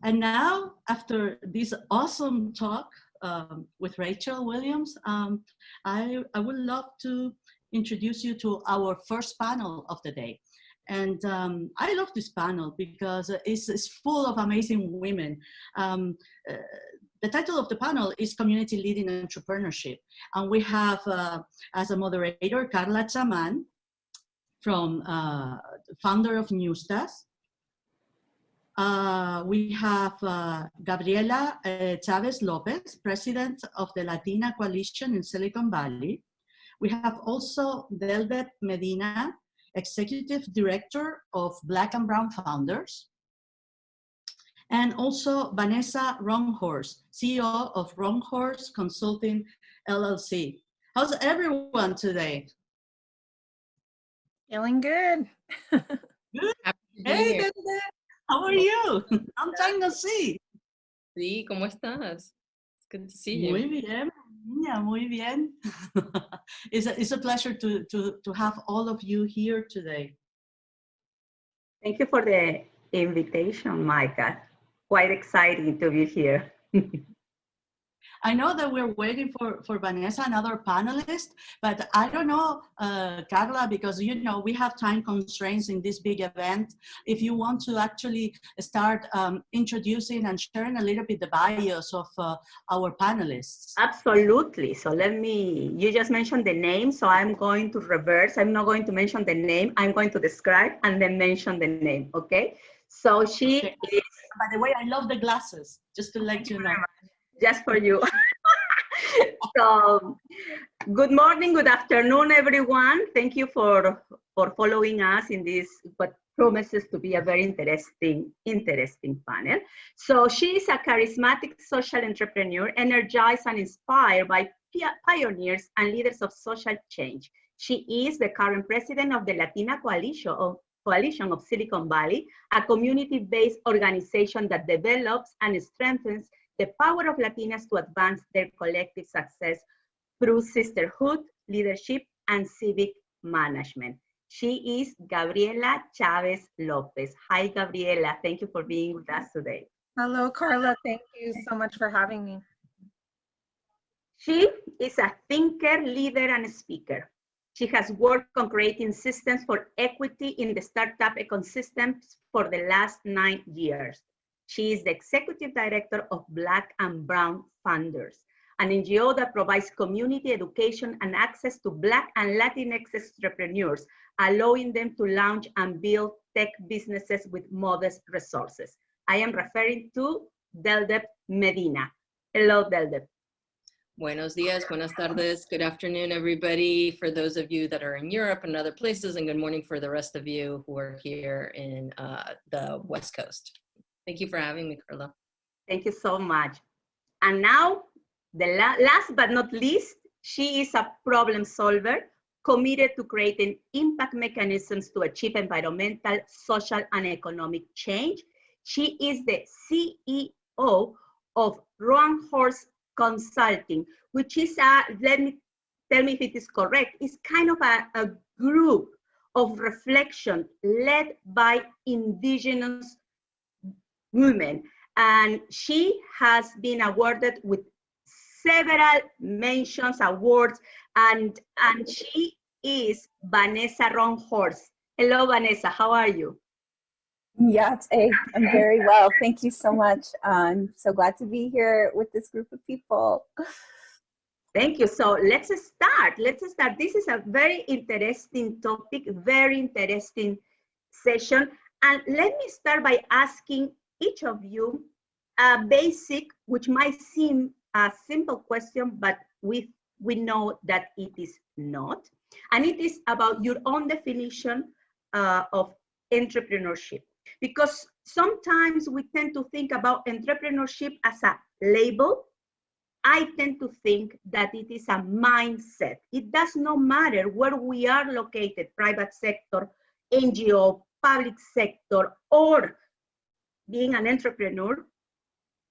And now, after this awesome talk with Rachel Williams, I would love to introduce you to our first panel of the day. And I love this panel because it's full of amazing women. The title of the panel is Community Leading Entrepreneurship. And we have, as a moderator, Karla Chaman, from founder of Ñustas. We have Gabriela Chávez López, president of the Latina coalition in Silicon Valley. We have also Deldelp Medina, executive director of Black and Brown Founders. And also Vanessa Ronho, CEO of Roanhorse Consulting LLC. How's everyone today? Feeling good. Good. Hey, Deldelp. How are you? Long time no see. Sí, ¿cómo estás? It's good to see you. Muy bien, yeah, muy bien. It's a pleasure to have all of you here today. Thank you for the invitation, Micah. Quite exciting to be here. I know that we're waiting for Vanessa, another panelist, but I don't know, Karla, because you know we have time constraints in this big event. If you want to actually start introducing and sharing a little bit the bios of our panelists. Absolutely. So you just mentioned the name, so I'm going to reverse. I'm not going to mention the name. I'm going to describe and then mention the name, okay? So she is... By the way, I love the glasses, just to let you know. Just for you. So, good morning, good afternoon, everyone. Thank you for following us in this, what promises to be a very interesting panel. So she is a charismatic social entrepreneur, energized and inspired by pioneers and leaders of social change. She is the current president of the Latina Coalition of Silicon Valley, a community-based organization that develops and strengthens the power of Latinas to advance their collective success through sisterhood, leadership, and civic management. She is Gabriela Chávez López. Hi, Gabriela. Thank you for being with us today. Hello, Karla. Thank you so much for having me. She is a thinker, leader, and speaker. She has worked on creating systems for equity in the startup ecosystems for the last 9 years. She is the executive director of Black and Brown Founders, an NGO that provides community education and access to Black and Latinx entrepreneurs, allowing them to launch and build tech businesses with modest resources. I am referring to Deldelp Medina. Hello, Deldelp. Buenos dias, buenas tardes, good afternoon, everybody, for those of you that are in Europe and other places, and good morning for the rest of you who are here in the West Coast. Thank you for having me, Karla. Thank you so much. And now, the last but not least, she is a problem solver committed to creating impact mechanisms to achieve environmental, social, and economic change. She is the CEO of Roanhorse Consulting, which is tell me if it is correct, it's kind of a group of reflection led by indigenous women. And she has been awarded with several mentions, awards, and she is Vanessa Ronho. Hello, Vanessa, how are you? Yeah, I'm very well. Thank you so much. I'm so glad to be here with this group of people. Thank you. So let's start. This is a very interesting topic, very interesting session. And let me start by asking each of you a basic, which might seem a simple question, but we know that it is not. And it is about your own definition of entrepreneurship. Because sometimes we tend to think about entrepreneurship as a label. I tend to think that it is a mindset. It does not matter where we are located, private sector, NGO, public sector, or being an entrepreneur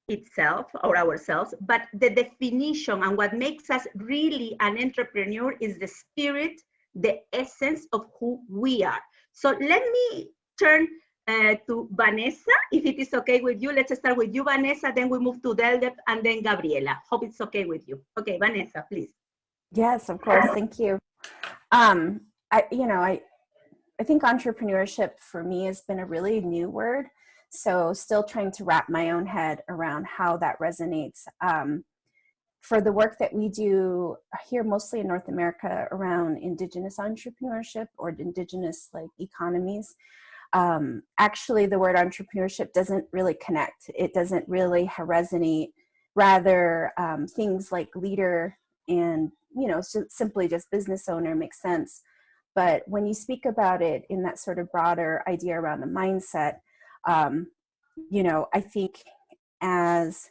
itself or ourselves, but the definition and what makes us really an entrepreneur is the spirit, the essence of who we are. So let me turn to Vanessa, if it is okay with you. Let's start with you, Vanessa, then we move to Deldelp, and then Gabriela. Hope it's okay with you. Okay, Vanessa, please. Yes, of course. Thank you. I think entrepreneurship for me has been a really new word. So still trying to wrap my own head around how that resonates. For the work that we do here, mostly in North America, around indigenous entrepreneurship or indigenous like economies, actually the word entrepreneurship doesn't really connect. It doesn't really resonate. Rather, things like leader and, simply just business owner makes sense. But when you speak about it in that sort of broader idea around the mindset, I think as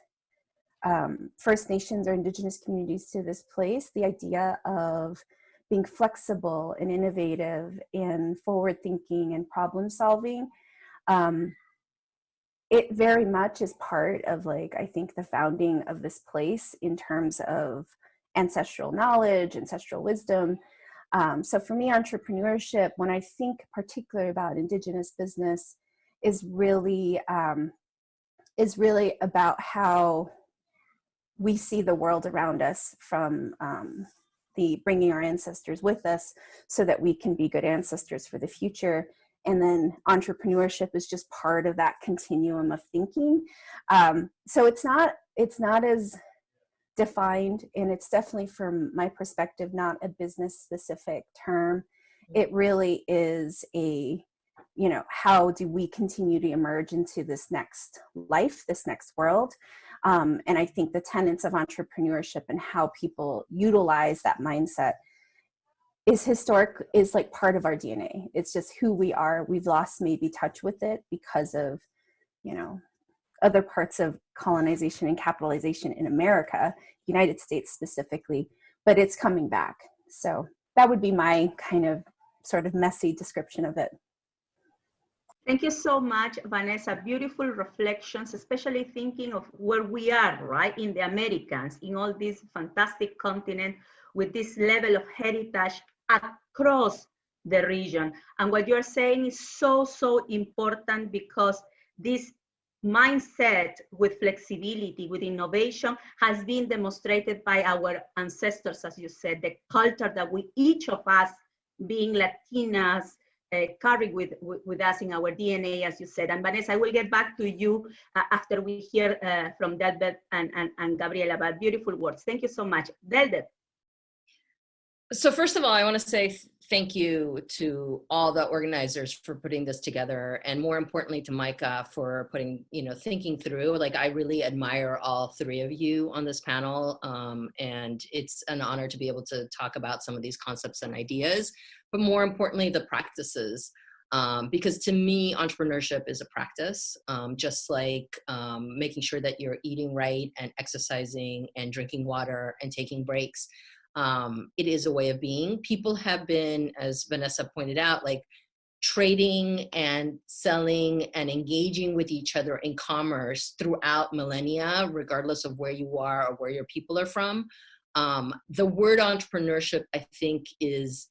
First Nations or indigenous communities to this place, the idea of being flexible and innovative and forward thinking and problem solving, it very much is part of I think the founding of this place in terms of ancestral knowledge, ancestral wisdom. So for me, entrepreneurship, when I think particularly about indigenous business, is really about how we see the world around us from the bringing our ancestors with us so that we can be good ancestors for the future. And then entrepreneurship is just part of that continuum of thinking. So it's not as defined, and it's definitely, from my perspective, not a business specific term. It really is how do we continue to emerge into this next life, this next world? And I think the tenets of entrepreneurship and how people utilize that mindset is like part of our DNA. It's just who we are. We've lost maybe touch with it because of, other parts of colonization and capitalization in America, United States specifically, but it's coming back. So that would be my kind of sort of messy description of it. Thank you so much, Vanessa. Beautiful reflections, especially thinking of where we are, right, in the Americas, in all this fantastic continent with this level of heritage across the region. And what you're saying is so, so important, because this mindset with flexibility, with innovation, has been demonstrated by our ancestors, as you said, the culture that we, each of us being Latinas, carry with us in our DNA, as you said. And Vanessa, I will get back to you after we hear from Deldelp and Gabriela, but beautiful words. Thank you so much. Deldelp. So first of all, I want to say thank you to all the organizers for putting this together, and more importantly to Micah for putting, thinking through. I really admire all three of you on this panel, and it's an honor to be able to talk about some of these concepts and ideas, but more importantly, the practices. Because to me, entrepreneurship is a practice, just like making sure that you're eating right and exercising and drinking water and taking breaks. It is a way of being. People have been, as Vanessa pointed out, trading and selling and engaging with each other in commerce throughout millennia, regardless of where you are or where your people are from. The word entrepreneurship, I think, is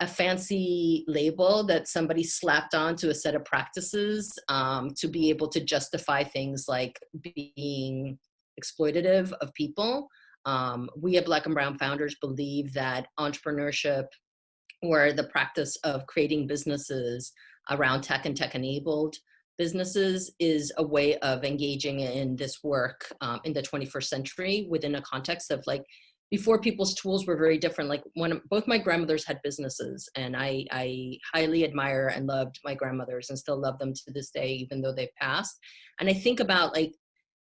a fancy label that somebody slapped onto a set of practices to be able to justify things like being exploitative of people. We at Black and Brown Founders believe that entrepreneurship, or the practice of creating businesses around tech and tech-enabled businesses, is a way of engaging in this work in the 21st century within a context of before, people's tools were very different. Both my grandmothers had businesses, and I highly admire and loved my grandmothers and still love them to this day, even though they've passed. And I think about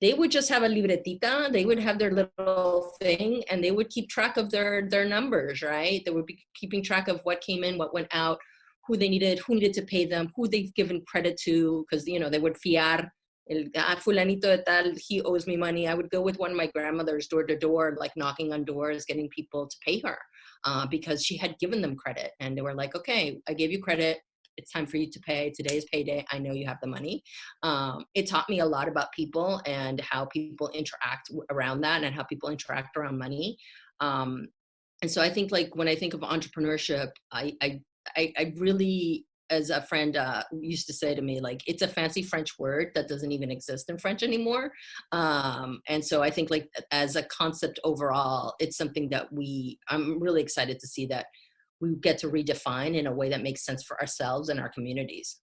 they would just have a libretita, they would have their little thing, and they would keep track of their numbers, right? They would be keeping track of what came in, what went out, who needed to pay them, who they've given credit to, because, they would fiar, fulanito de tal, he owes me money. I would go with one of my grandmothers door to door, knocking on doors, getting people to pay her because she had given them credit. And they were like, okay, I gave you credit. It's time for you to pay. Today is payday. I know you have the money. It taught me a lot about people and how people interact around that and how people interact around money. And so I think when I think of entrepreneurship, I as a friend used to say to me, like, it's a fancy French word that doesn't even exist in French anymore. And so I think, like, as a concept overall, it's something that I'm really excited to see that we get to redefine in a way that makes sense for ourselves and our communities.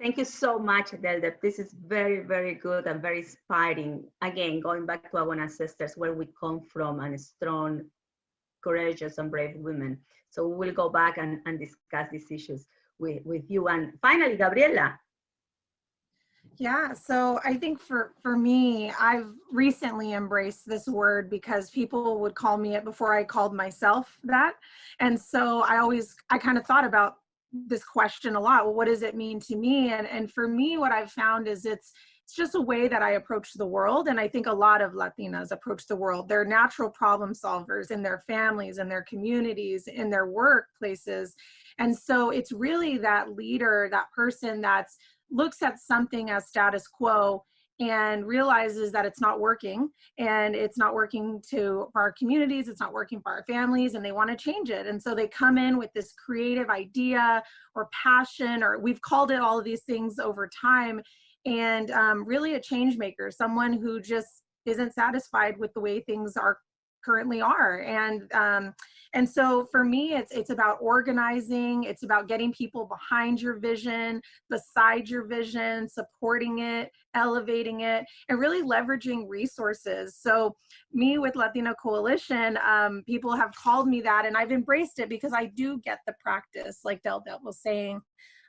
Thank you so much, Deldelp. This is very, very good and very inspiring. Again, going back to our ancestors, where we come from, and strong, courageous, and brave women. So we'll go back and discuss these issues with you. And finally, Gabriela. Yeah, so I think for me, I've recently embraced this word because people would call me it before I called myself that. And so I kind of thought about this question a lot. Well, what does it mean to me? And for me, what I've found is it's just a way that I approach the world. And I think a lot of Latinas approach the world. They're natural problem solvers in their families, in their communities, in their workplaces. And so it's really that leader, that person that's looks at something as status quo and realizes that it's not working, and it's not working for our communities, it's not working for our families, and they want to change it. And so they come in with this creative idea or passion, or we've called it all of these things over time, and really a change maker, someone who just isn't satisfied with the way things currently are. And so for me, it's about organizing. It's about getting people behind your vision, beside your vision, supporting it, elevating it, and really leveraging resources. So me with Latina Coalition, people have called me that, and I've embraced it because I do get the practice, like Deldelp was saying.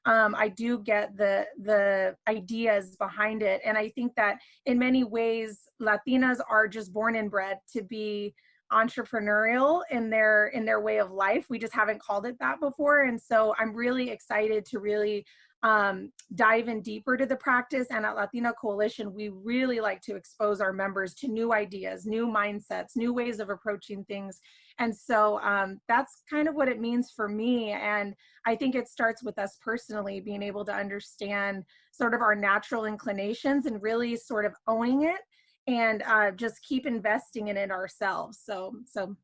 I do get the ideas behind it. And I think that in many ways, Latinas are just born and bred to be entrepreneurial in their way of life. We just haven't called it that before. And so I'm really excited to really dive in deeper to the practice. And at Latina Coalition, we really like to expose our members to new ideas, new mindsets, new ways of approaching things. And so that's kind of what it means for me. And I think it starts with us personally being able to understand sort of our natural inclinations and really sort of owning it, and just keep investing in it ourselves. So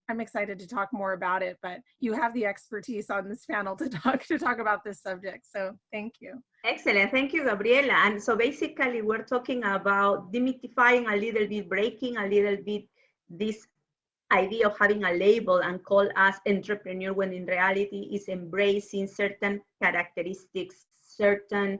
I'm excited to talk more about it, but you have the expertise on this panel to talk about this subject. So thank you. Excellent, thank you, Gabriela. And so basically we're talking about demystifying a little bit, breaking a little bit this idea of having a label and call us entrepreneur, when in reality is embracing certain characteristics, certain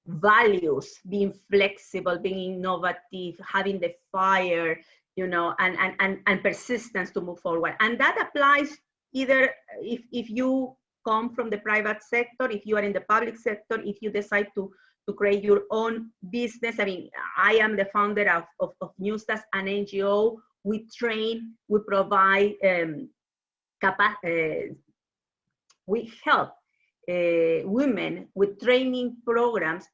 values, being flexible, being innovative, having the fire, you know, and persistence to move forward. And that applies either if you come from the private sector, if you are in the public sector, if you decide to create your own business. I mean, I am the founder of Ñustas, an NGO. We train, we provide, we help women with training programs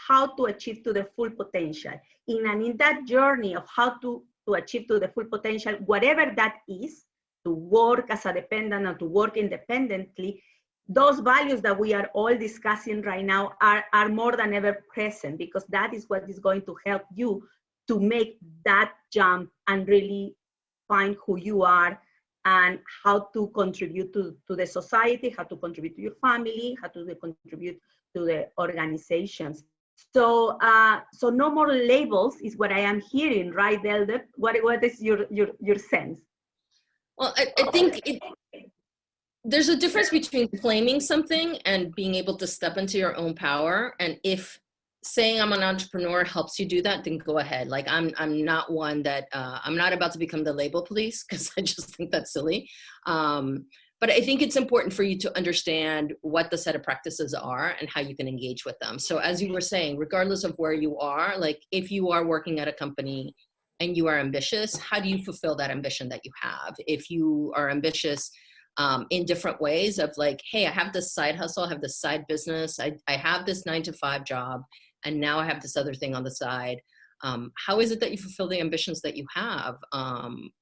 how to achieve to their full potential. In that journey of how to achieve to the full potential, whatever that is, to work as a dependent or to work independently, those values that we are all discussing right now are more than ever present, because that is what is going to help you to make that jump and really find who you are and how to contribute to the society, how to contribute to your family, how to contribute to the organizations. So so no more labels is what I am hearing, right, Deldelp? What is your sense? Well, I think there's a difference between claiming something and being able to step into your own power. And if saying I'm an entrepreneur helps you do that, then go ahead. Like I'm not one that, I'm not about to become the label police, because I just think that's silly. But I think it's important for you to understand what the set of practices are and how you can engage with them. So as you were saying, regardless of where you are, like if you are working at a company and you are ambitious, how do you fulfill that ambition that you have? If you are ambitious in different ways of like, hey, I have this side hustle, I have this side business, I have this 9-to-5 job, and now I have this other thing on the side. How is it that you fulfill the ambitions that you have?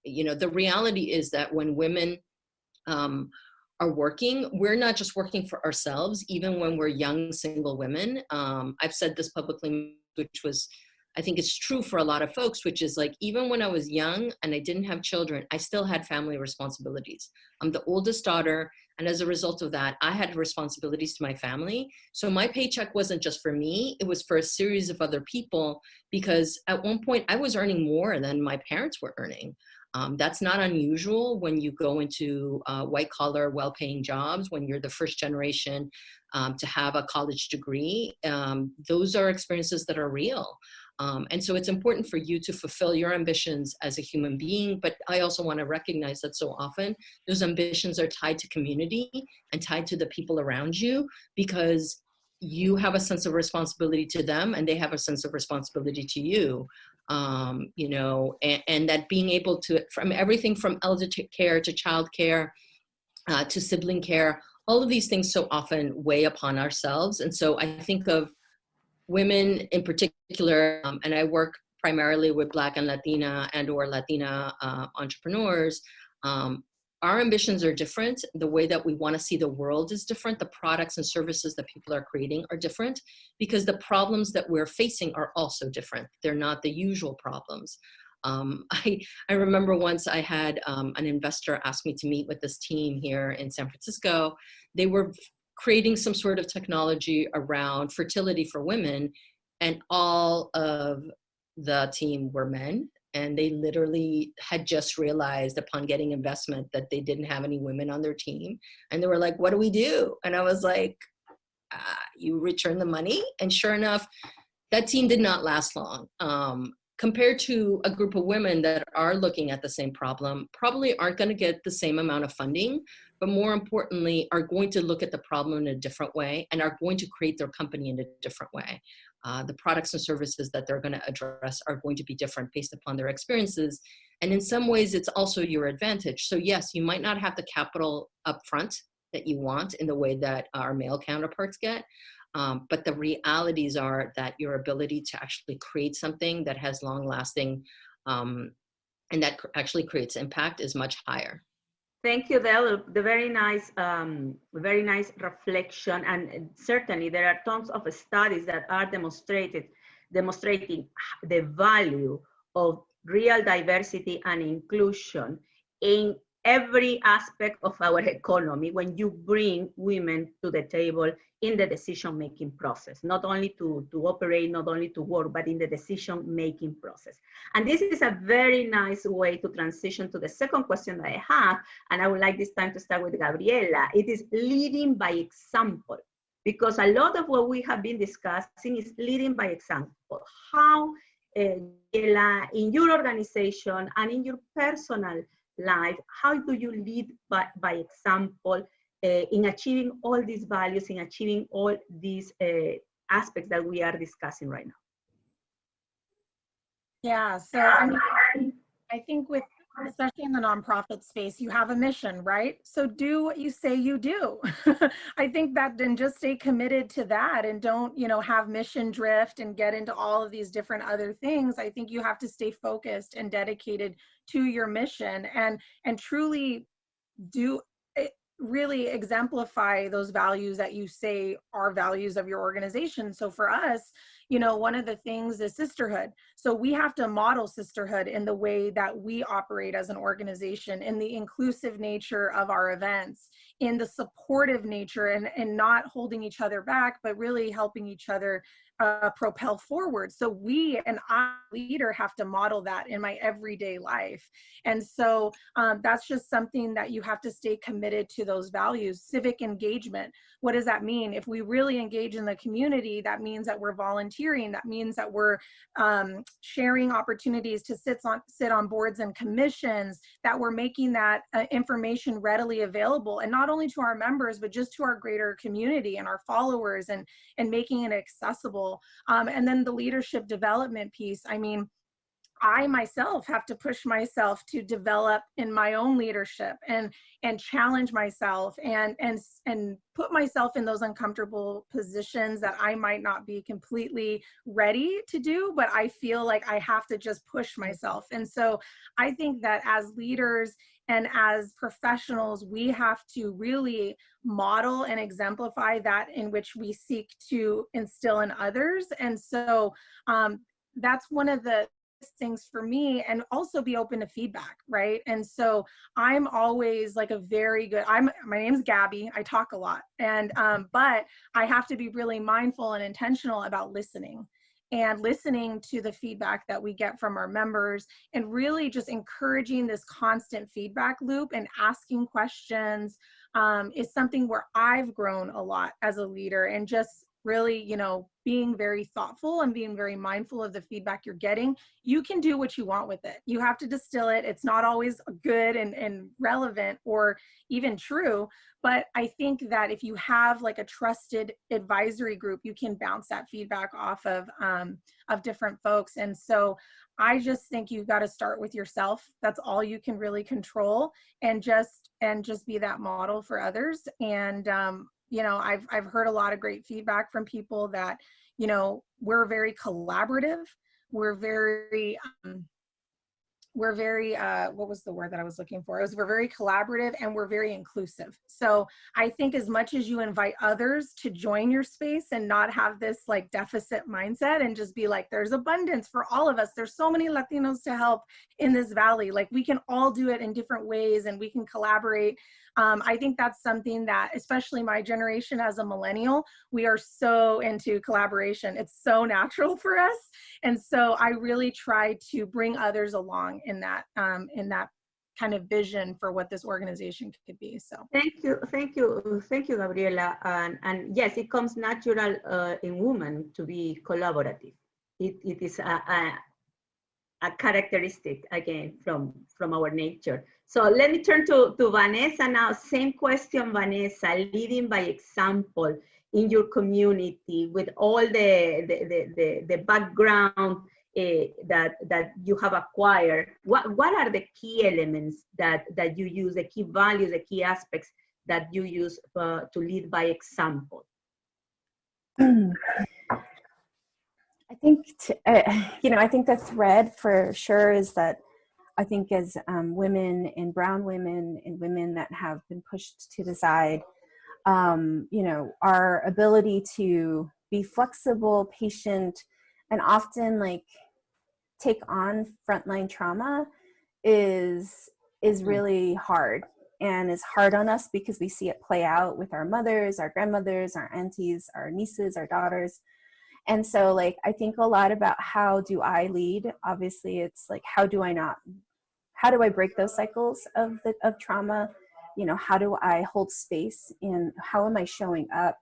You know, the reality is that when women are working, we're not just working for ourselves, even when we're young single women. I've said this publicly, which was I think it's true for a lot of folks, which is like, even when I was young and I didn't have children, I still had family responsibilities. I'm the oldest daughter. And as a result of that, I had responsibilities to my family. So my paycheck wasn't just for me, it was for a series of other people, because at one point I was earning more than my parents were earning. That's not unusual when you go into white collar, well-paying jobs, when you're the first generation to have a college degree. Those are experiences that are real. And so it's important for you to fulfill your ambitions as a human being, but I also want to recognize that so often those ambitions are tied to community and tied to the people around you, because you have a sense of responsibility to them and they have a sense of responsibility to you. You know, and that being able to, from everything from elder care to child care to sibling care, all of these things so often weigh upon ourselves. And so I think of women in particular, and I work primarily with Black and Latina and/or Latina entrepreneurs. Our ambitions are different. The way that we want to see the world is different. The products and services that people are creating are different, because the problems that we're facing are also different. They're not the usual problems. I remember once I had an investor ask me to meet with this team here in San Francisco. They were creating some sort of technology around fertility for women, and all of the team were men. And they literally had just realized upon getting investment that they didn't have any women on their team. And they were like, what do we do? And I was like, you return the money. And sure enough, that team did not last long. Compared to a group of women that are looking at the same problem, probably aren't going to get the same amount of funding, but more importantly, are going to look at the problem in a different way and are going to create their company in a different way. The products and services that they're going to address are going to be different based upon their experiences. And in some ways, it's also your advantage. So yes, you might not have the capital upfront that you want in the way that our male counterparts get. But the realities are that your ability to actually create something that has long lasting and that actually creates impact is much higher. Thank you, Del. The very nice reflection. And certainly there are tons of studies that are demonstrating the value of real diversity and inclusion in every aspect of our economy when you bring women to the table in the decision-making process, not only to operate, not only to work, but in the decision-making process. And this is a very nice way to transition to the second question that I have, and I would like this time to start with Gabriela. It is leading by example, because a lot of what we have been discussing is leading by example. How, Gabriela, in your organization and in your personal life, how do you lead by example in achieving all these values, in achieving all these aspects that we are discussing right now? Yeah, so I mean, I think with, especially in the nonprofit space, you have a mission, right? So do what you say you do. I think that, then just stay committed to that and don't, you know, have mission drift and get into all of these different other things. I think you have to stay focused and dedicated to your mission and truly do really exemplify those values that you say are values of your organization. So for us, you know, one of the things is sisterhood. So we have to model sisterhood in the way that we operate as an organization, in the inclusive nature of our events, in the supportive nature, and not holding each other back, but really helping each other propel forward. So we, and I, leader, have to model that in my everyday life. And so that's just something that you have to stay committed to, those values. Civic engagement. What does that mean? If we really engage in the community, that means that we're volunteering. That means that we're sharing opportunities to sit on boards and commissions, that we're making that information readily available, and not only to our members, but just to our greater community and our followers, and making it accessible. And then the leadership development piece. I mean, I myself have to push myself to develop in my own leadership and challenge myself and put myself in those uncomfortable positions that I might not be completely ready to do, but I feel like I have to just push myself. And so I think that as leaders and as professionals, we have to really model and exemplify that in which we seek to instill in others. And so that's one of the things for me, and also be open to feedback, right? And so I'm always like my name's Gabby, I talk a lot, and but I have to be really mindful and intentional about listening to the feedback that we get from our members, and really just encouraging this constant feedback loop and asking questions is something where I've grown a lot as a leader, and just really, you know, being very thoughtful and being very mindful of the feedback you're getting. You can do what you want with it. You have to distill it. It's not always good and relevant or even true, but I think that if you have like a trusted advisory group, you can bounce that feedback off of different folks. And so I just think you've got to start with yourself. That's all you can really control, and just be that model for others. And you know, I've heard a lot of great feedback from people that, you know, we're very collaborative. We're very, what was the word that I was looking for? We're very collaborative, and we're very inclusive. So I think as much as you invite others to join your space and not have this like deficit mindset, and just be like, there's abundance for all of us. There's so many Latinos to help in this valley. Like, we can all do it in different ways, and we can collaborate. I think that's something that, especially my generation as a millennial, we are so into collaboration. It's so natural for us. And so I really try to bring others along in that kind of vision for what this organization could be. So thank you, Gabriela. And yes, it comes natural in women to be collaborative. It is a characteristic, again, from our nature. So let me turn to Vanessa now. Same question, Vanessa. Leading by example in your community, with all the background that you have acquired. What are the key elements that you use, the key values, the key aspects that you use to lead by example? I think, you know, I think the thread for sure is that I think as women and brown women and women that have been pushed to the side, you know, our ability to be flexible, patient, and often like take on frontline trauma is really hard, and is hard on us because we see it play out with our mothers, our grandmothers, our aunties, our nieces, our daughters. And so like, I think a lot about how do I lead? Obviously it's like, how do I break those cycles of trauma? You know, how do I hold space, and how am I showing up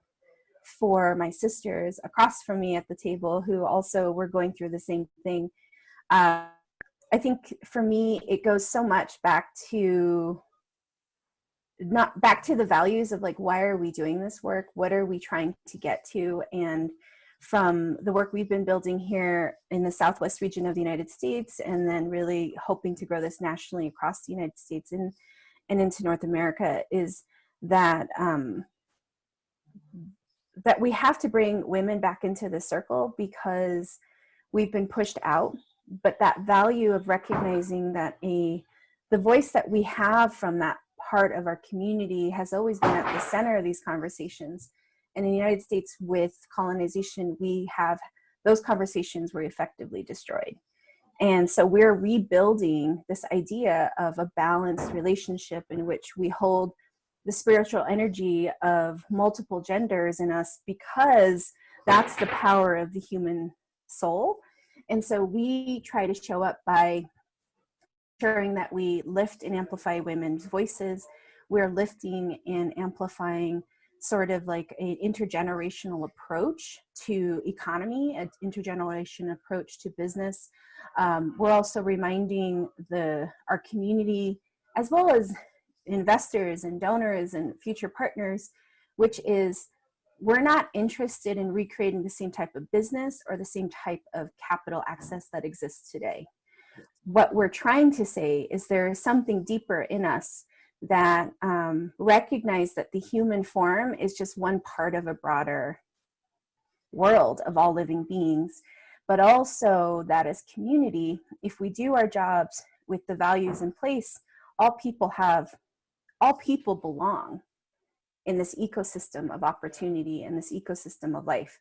for my sisters across from me at the table who also were going through the same thing? I think for me, it goes so much back to the values of like, why are we doing this work? What are we trying to get to? And from the work we've been building here in the Southwest region of the United States, and then really hoping to grow this nationally across the United States and into North America, is that that we have to bring women back into the circle because we've been pushed out. But that value of recognizing that the voice that we have from that part of our community has always been at the center of these conversations. And in the United States, with colonization, we have those conversations were effectively destroyed. And so we're rebuilding this idea of a balanced relationship in which we hold the spiritual energy of multiple genders in us, because that's the power of the human soul. And so we try to show up by ensuring that we lift and amplify women's voices. We're lifting and amplifying sort of like an intergenerational approach to economy, an intergenerational approach to business. We're also reminding our community, as well as investors and donors and future partners, which is, we're not interested in recreating the same type of business or the same type of capital access that exists today. What we're trying to say is there is something deeper in us that recognize that the human form is just one part of a broader world of all living beings, but also that as community, if we do our jobs with the values in place, all people belong in this ecosystem of opportunity and this ecosystem of life.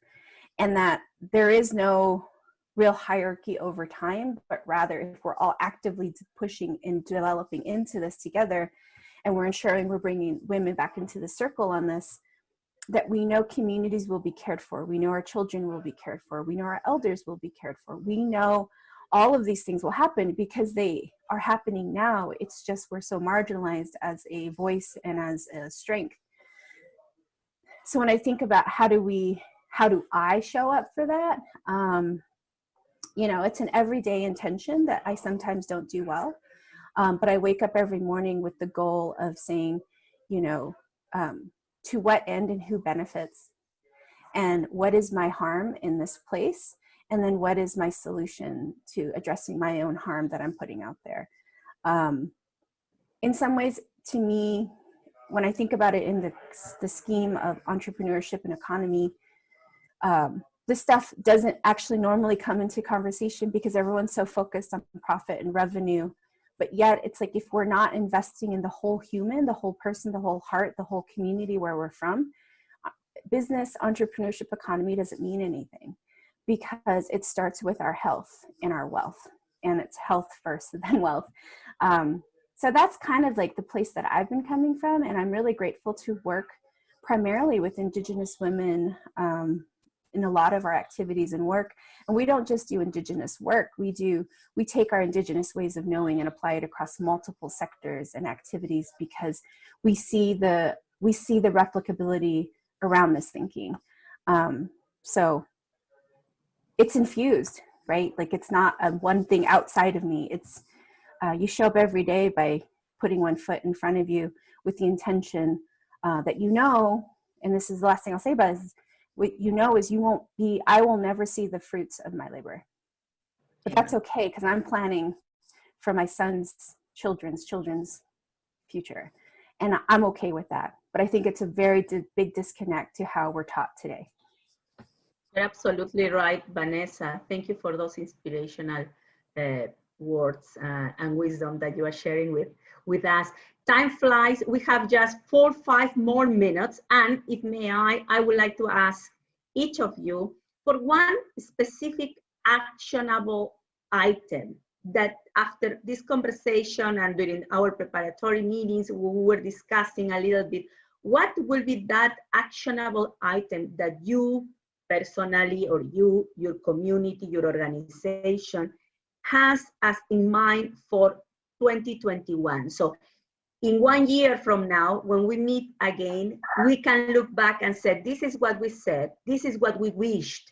And that there is no real hierarchy over time, but rather if we're all actively pushing and developing into this together, and we're ensuring we're bringing women back into the circle on this, that we know communities will be cared for. We know our children will be cared for. We know our elders will be cared for. We know all of these things will happen because they are happening now. It's just we're so marginalized as a voice and as a strength. So when I think about how do I show up for that? You know, it's an everyday intention that I sometimes don't do well. But I wake up every morning with the goal of saying, you know, to what end and who benefits, and what is my harm in this place, and then what is my solution to addressing my own harm that I'm putting out there. In some ways, to me, when I think about it in the scheme of entrepreneurship and economy, this stuff doesn't actually normally come into conversation because everyone's so focused on profit and revenue. But yet it's like, if we're not investing in the whole human, the whole person, the whole heart, the whole community where we're from, business, entrepreneurship, economy doesn't mean anything, because it starts with our health and our wealth, and it's health first, then wealth. So that's kind of like the place that I've been coming from. And I'm really grateful to work primarily with Indigenous women in a lot of our activities and work. And we don't just do Indigenous work. We take our Indigenous ways of knowing and apply it across multiple sectors and activities, because we see the replicability around this thinking. So it's infused, right? Like, it's not one thing outside of me. It's you show up every day by putting one foot in front of you with the intention that, you know, and this is the last thing I'll say about this, what you know is I will never see the fruits of my labor. But that's okay, because I'm planning for my son's children's future. And I'm okay with that. But I think it's a very big disconnect to how we're taught today. You're absolutely right, Vanessa. Thank you for those inspirational words and wisdom that you are sharing with us. Time flies. We have just 4 or 5 more minutes. And if I would like to ask each of you for one specific actionable item that, after this conversation and during our preparatory meetings, we were discussing a little bit, what will be that actionable item that you personally, or your community, your organization has as in mind for 2021? So in 1 year from now, when we meet again, we can look back and say, this is what we said, this is what we wished,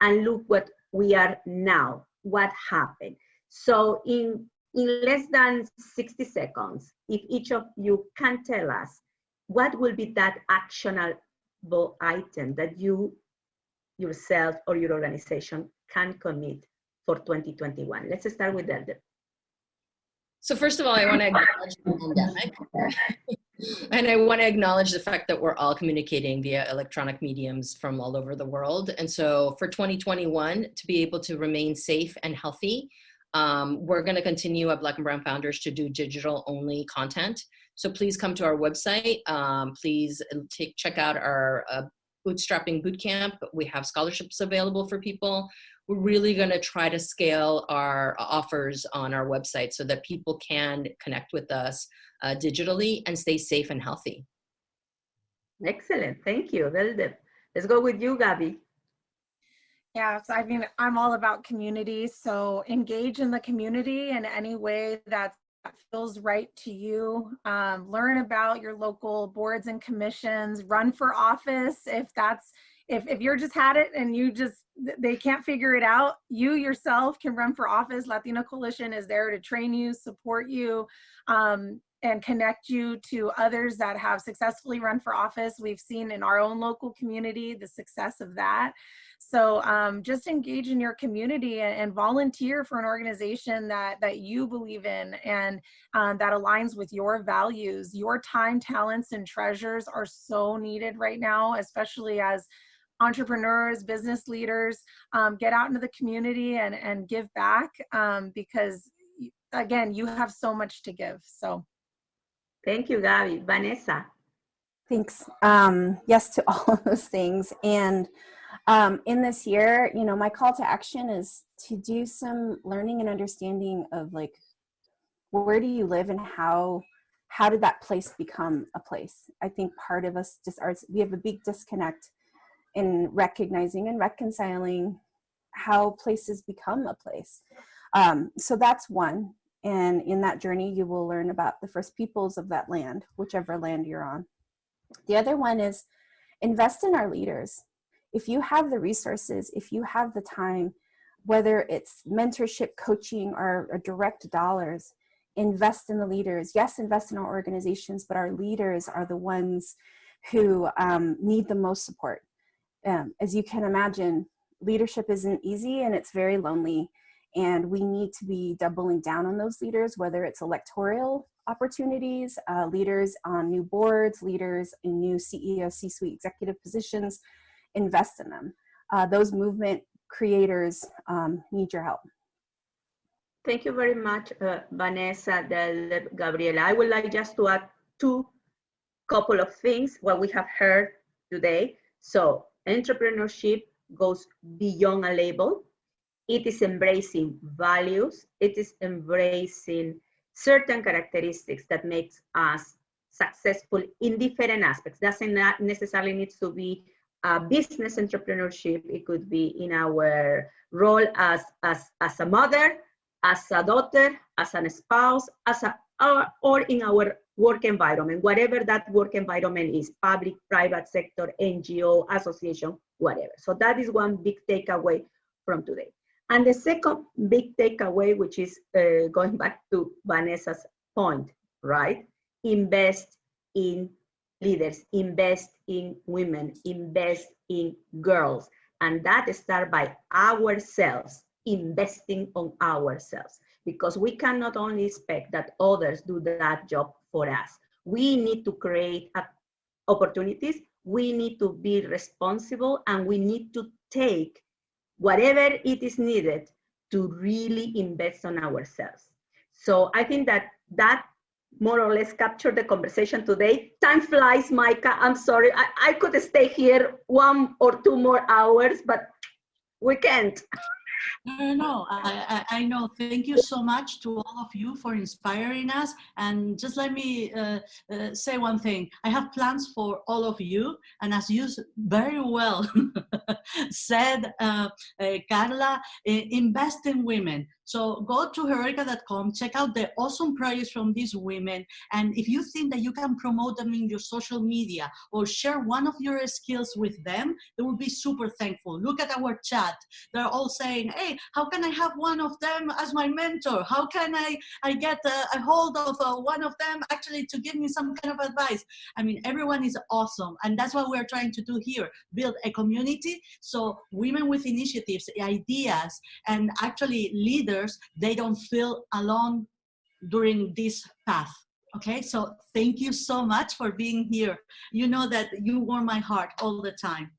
and look what we are now, what happened. So in less than 60 seconds, if each of you can tell us what will be that actionable item that you yourself or your organization can commit for 2021. Let's start with Deldelp. So first of all, I want to acknowledge the pandemic. And I want to acknowledge the fact that we're all communicating via electronic mediums from all over the world. And so for 2021, to be able to remain safe and healthy, we're going to continue at Black and Brown Founders to do digital only content. So please come to our website. Please check out our bootstrapping bootcamp. We have scholarships available for people. We're really going to try to scale our offers on our website so that people can connect with us digitally and stay safe and healthy. Excellent. Thank you, Deldelp. Let's go with you, Gabby. Yeah, so I mean, I'm all about community. So engage in the community in any way that feels right to you. Learn about your local boards and commissions. Run for office if you're just had it and they can't figure it out. You yourself can run for office. Latino Coalition is there to train you, support you, and connect you to others that have successfully run for office. We've seen in our own local community the success of that. So just engage in your community and volunteer for an organization that you believe in and that aligns with your values. Your time, talents, and treasures are so needed right now, especially as entrepreneurs, business leaders. Get out into the community and give back because, again, you have so much to give. So thank you, Gabby. Vanessa. Thanks. Yes to all of those things. And In this year, you know, my call to action is to do some learning and understanding of like, where do you live and how did that place become a place? I think part of us we have a big disconnect in recognizing and reconciling how places become a place. So that's one. And in that journey, you will learn about the first peoples of that land, whichever land you're on. The other one is invest in our leaders. If you have the resources, if you have the time, whether it's mentorship, coaching, or direct dollars, invest in the leaders. Yes, invest in our organizations, but our leaders are the ones who need the most support. As you can imagine, leadership isn't easy and it's very lonely. And we need to be doubling down on those leaders, whether it's electoral opportunities, leaders on new boards, leaders in new CEO, C-suite executive positions. Invest in them. Those movement creators need your help. Thank you very much, Vanessa, Deldelp, Gabriela. I would like just to add couple of things what we have heard today. So entrepreneurship goes beyond a label. It is embracing values. It is embracing certain characteristics that makes us successful in different aspects. Doesn't necessarily need to be business entrepreneurship. It could be in our role as a mother, as a daughter, as a spouse, or in our work environment, whatever that work environment is, public, private sector, NGO, association, whatever. So that is one big takeaway from today. And the second big takeaway, which is going back to Vanessa's point, right? Invest in leaders, invest in women, invest in girls. And that starts by ourselves, investing on ourselves. Because we cannot only expect that others do that job for us. We need to create opportunities, we need to be responsible, and we need to take whatever it is needed to really invest on ourselves. So I think that more or less captured the conversation today. Time flies, Micah. I'm sorry. I could stay here 1 or 2 more hours, but we can't. No, I know. Thank you so much to all of you for inspiring us. And just let me say one thing. I have plans for all of you. And as you very well said, Karla, invest in women. So go to Heroikka.com, check out the awesome projects from these women. And if you think that you can promote them in your social media or share one of your skills with them, they will be super thankful. Look at our chat. They're all saying, hey, how can I have one of them as my mentor? How can I get a hold of one of them actually to give me some kind of advice? I mean, everyone is awesome. And that's what we're trying to do here, build a community so women with initiatives, ideas, and actually leaders, they don't feel alone during this path. Okay, so thank you so much for being here. You know that you warm my heart all the time.